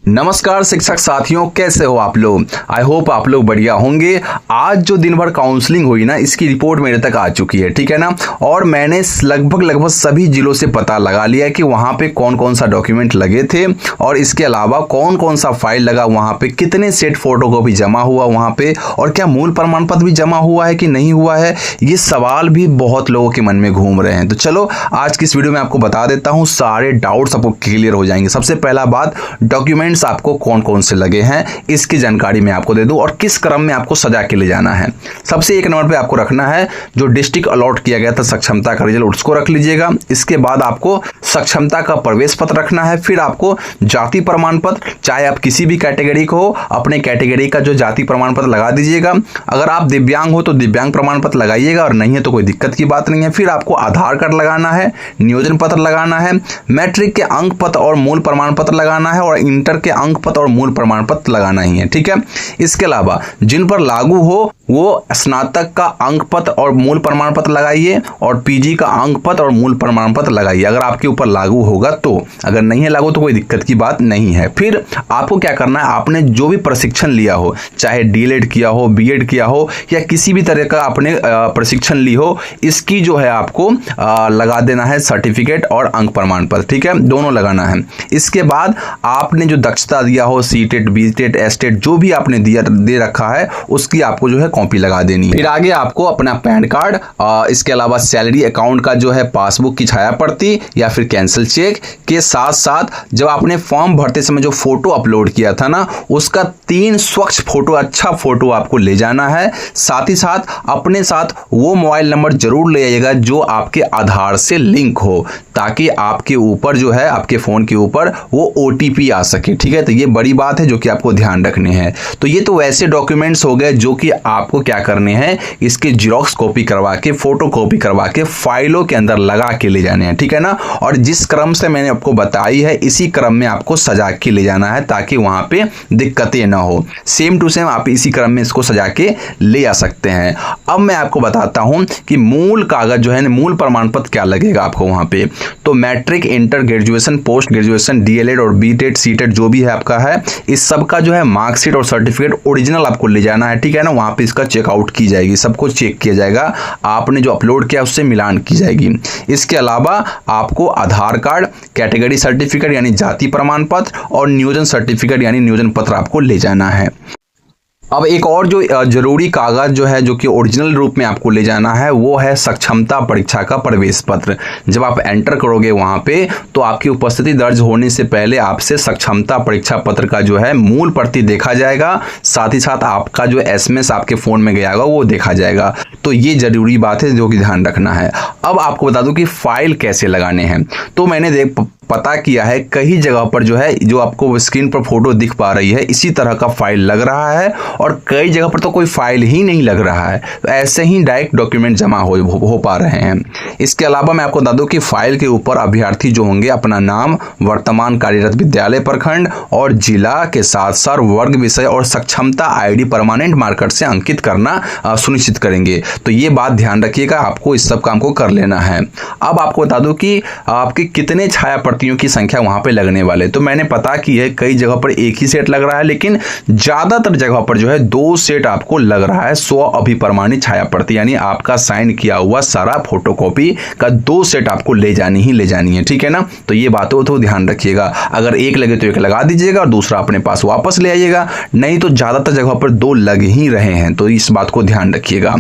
नमस्कार शिक्षक साथियों, कैसे हो आप लोग। आई होप आप लोग बढ़िया होंगे। आज जो दिन भर काउंसलिंग हुई ना, इसकी रिपोर्ट मेरे तक आ चुकी है, ठीक है ना। और मैंने लगभग सभी जिलों से पता लगा लिया कि वहाँ पे कौन कौन सा डॉक्यूमेंट लगे थे और इसके अलावा कौन कौन सा फाइल लगा, वहाँ पे कितने सेट फोटोकॉपी जमा हुआ वहाँ पे, और क्या मूल प्रमाण पत्र भी जमा हुआ है कि नहीं हुआ है। ये सवाल भी बहुत लोगों के मन में घूम रहे हैं। तो चलो आज की इस वीडियो में आपको बता देता हूँ, सारे डाउट्स आपको क्लियर हो जाएंगे। सबसे पहला बात, डॉक्यूमेंट आपको कौन कौन से लगे हैं इसकी जानकारी मैं आपको दे दूं और किस क्रम में आपको सजा के ले जाना है। सबसे एक नंबर पे आपको रखना है जो डिस्ट्रिक्ट अलॉट किया गया था सक्षमता का रिजल्ट, उसको रख लीजिएगा। इसके बाद आपको सक्षमता का प्रवेश पत्र रखना है। फिर आपको जाति प्रमाण पत्र, चाहे आप किसी भी कैटेगरी को हो, अपने कैटेगरी का जो जाति प्रमाण पत्र लगा दीजिएगा। अगर आप दिव्यांग हो तो दिव्यांग प्रमाण पत्र लगाइएगा, और नहीं है तो कोई दिक्कत की बात नहीं है। फिर आपको आधार कार्ड लगाना है, नियोजन पत्र लगाना है, मैट्रिक के अंक पत्र और मूल प्रमाण पत्र लगाना है, और इंटर के अंक पत्र और मूल प्रमाण पत्र लगाना ही है, ठीक है। इसके अलावा जिन पर लागू हो वो स्नातक का अंक पत्र और मूल प्रमाण पत्र लगाइए, और पीजी का अंक पत्र और मूल प्रमाण पत्र लगाइए अगर आपके ऊपर लागू होगा तो। अगर नहीं है लागू तो कोई दिक्कत की बात नहीं है। फिर आपको क्या करना है, आपने जो भी प्रशिक्षण लिया हो, चाहे डीएलएड किया हो, बीएड किया हो, या किसी भी तरह का आपने प्रशिक्षण ली हो, इसकी जो है आपको लगा देना है सर्टिफिकेट और अंक प्रमाण पत्र, ठीक है, दोनों लगाना है। इसके बाद आपने जो दक्षता दिया हो, सीटेट, बीटेट, एस्टेट, जो भी आपने दे रखा है, उसकी आपको जो है कॉपी लगा देनी है। फिर आगे आपको अपना पैन कार्ड, इसके अलावा सैलरी अकाउंट का जो है पासबुक की छाया प्रति या फिर कैंसिल चेक के साथ साथ जब आपने फॉर्म भरते समय जो फोटो अपलोड किया था ना, उसका 3 स्वच्छ फोटो, अच्छा फोटो आपको ले जाना है। साथ ही साथ अपने साथ वो मोबाइल नंबर जरूर ले आइएगा जो आपके आधार से लिंक हो, ताकि आपके ऊपर जो है, आपके फोन के ऊपर वो ओटीपी आ सके, ठीक है। तो ये बड़ी बात है जो कि आपको ध्यान रखनी है। तो ये तो वैसे डॉक्यूमेंट्स हो गए जो कि आपको क्या करने हैं, इसके जीरोक्स कॉपी करवा के, फोटो कॉपी करवा के फाइलों के अंदर लगा के ले जाने हैं, ठीक है ना। और जिस क्रम से मैंने आपको बताई है, इसी क्रम में आपको सजा के ले जाना है, ताकि वहां पे दिक्कतें ना हो। सेम टू सेम आप इसी क्रम में इसको सजा के ले आ सकते हैं। अब मैं आपको बताता हूं कि मूल कागज जो है, मूल प्रमाण पत्र क्या लगेगा आपको वहां पे। तो matric, inter, graduation, post graduation, DElEd और बीटेट, सीटेट जो भी है आपका है, इस सब का जो है मार्कशीट और सर्टिफिकेट ओरिजिनल आपको ले जाना है, ठीक है ना। वहां पे इसका चेकआउट की जाएगी, सबको चेक किया जाएगा, आपने जो अपलोड किया उससे मिलान की जाएगी। इसके अलावा आपको आधार कार्ड, कैटेगरी सर्टिफिकेट यानी जाति प्रमाण पत्र, और नियोजन सर्टिफिकेट यानी नियोजन पत्र आपको ले जाना है। अब एक और जो जरूरी कागज जो है, जो कि ओरिजिनल रूप में आपको ले जाना है, वो है सक्षमता परीक्षा का प्रवेश पत्र। जब आप एंटर करोगे वहां पे, तो आपकी उपस्थिति दर्ज होने से पहले आपसे सक्षमता परीक्षा पत्र का जो है मूल प्रति देखा जाएगा। साथ ही साथ आपका जो एसएमएस आपके फोन में गया होगा वो देखा जाएगा। तो ये जरूरी बात है जो कि ध्यान रखना है। अब आपको बता दूं कि फाइल कैसे लगाने हैं। तो मैंने पता किया है कई जगह पर जो है, जो आपको स्क्रीन पर फोटो दिख पा रही है, इसी तरह का फाइल लग रहा है, और कई जगह पर तो कोई फाइल ही नहीं लग रहा है। तो ऐसे ही डायरेक्ट डॉक्यूमेंट जमा हो पा रहे हैं। इसके अलावा मैं आपको बता दूं कि फाइल के ऊपर अभ्यर्थी जो होंगे अपना नाम, वर्तमान कार्यरत विद्यालय प्रखंड और जिला के साथ साथ वर्ग, विषय और सक्षमता आईडी परमानेंट मार्कर से अंकित करना सुनिश्चित करेंगे। तो ये बात ध्यान रखिएगा, आपको इस सब काम को कर लेना है। अब आपको बता दूं कि आपके कितने छाया प्रतियों की संख्या वहां पे लगने वाले। तो मैंने पता की है कई जगह पर एक ही सेट लग रहा है, लेकिन ज्यादातर जगह पर जो है 2 सेट आपको लग रहा है। 100 अभिप्रमाणित छाया प्रति यानी आपका साइन किया हुआ सारा फोटोकॉपी का 2 सेट आपको ले जानी है, ठीक है ना। तो ये बातों तो ध्यान रखिएगा। अगर एक लगे तो एक लगा दीजिएगा और दूसरा अपने पास वापस ले आइएगा, नहीं तो ज्यादातर जगह पर 2 लग ही रहे हैं, तो इस बात को ध्यान रखिएगा।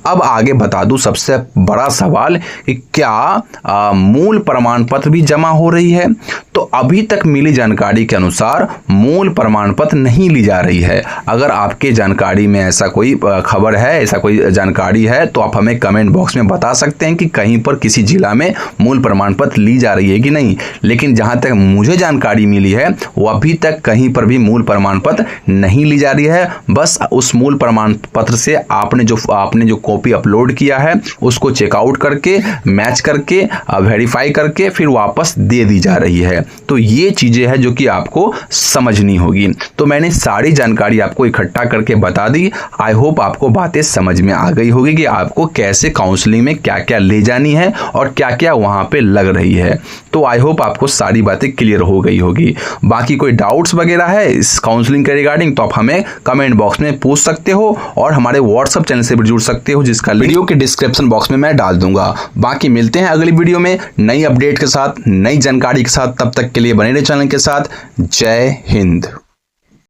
अब आगे बता दूं सबसे बड़ा सवाल कि क्या मूल प्रमाण पत्र भी जमा हो रही है। तो अभी तक मिली जानकारी के अनुसार मूल प्रमाण पत्र नहीं ली जा रही है। अगर आपके जानकारी में ऐसा कोई खबर है, ऐसा कोई जानकारी है, तो आप हमें कमेंट बॉक्स में बता सकते हैं कि कहीं पर किसी जिला में मूल प्रमाण पत्र ली जा रही है कि नहीं। लेकिन जहां तक मुझे जानकारी मिली है, वो अभी तक कहीं पर भी मूल प्रमाण पत्र नहीं ली जा रही है। बस उस मूल प्रमाण पत्र से आपने जो कॉपी अपलोड किया है उसको चेकआउट करके, मैच करके, वेरीफाई करके फिर वापस दे दी जा रही है। तो ये चीज़ें हैं जो कि आपको समझनी होगी। तो मैंने सारी जानकारी आपको इकट्ठा करके बता दी। आई होप आपको बातें समझ में आ गई होगी कि आपको कैसे काउंसलिंग में क्या क्या ले जानी है और क्या क्या वहाँ पे लग रही है। तो आई होप आपको सारी बातें क्लियर हो गई होगी। बाकी कोई डाउट्स वगैरह है इस काउंसलिंग के रिगार्डिंग तो आप हमें कमेंट बॉक्स में पूछ सकते हो और हमारे व्हाट्सएप चैनल से भी जुड़ सकते हो, जिसका वीडियो के डिस्क्रिप्शन बॉक्स में मैं डाल दूंगा। बाकी मिलते हैं अगली वीडियो में नई अपडेट के साथ, नई जानकारी के साथ। तब तक के लिए बने रहे चैनल के साथ। जय हिंद।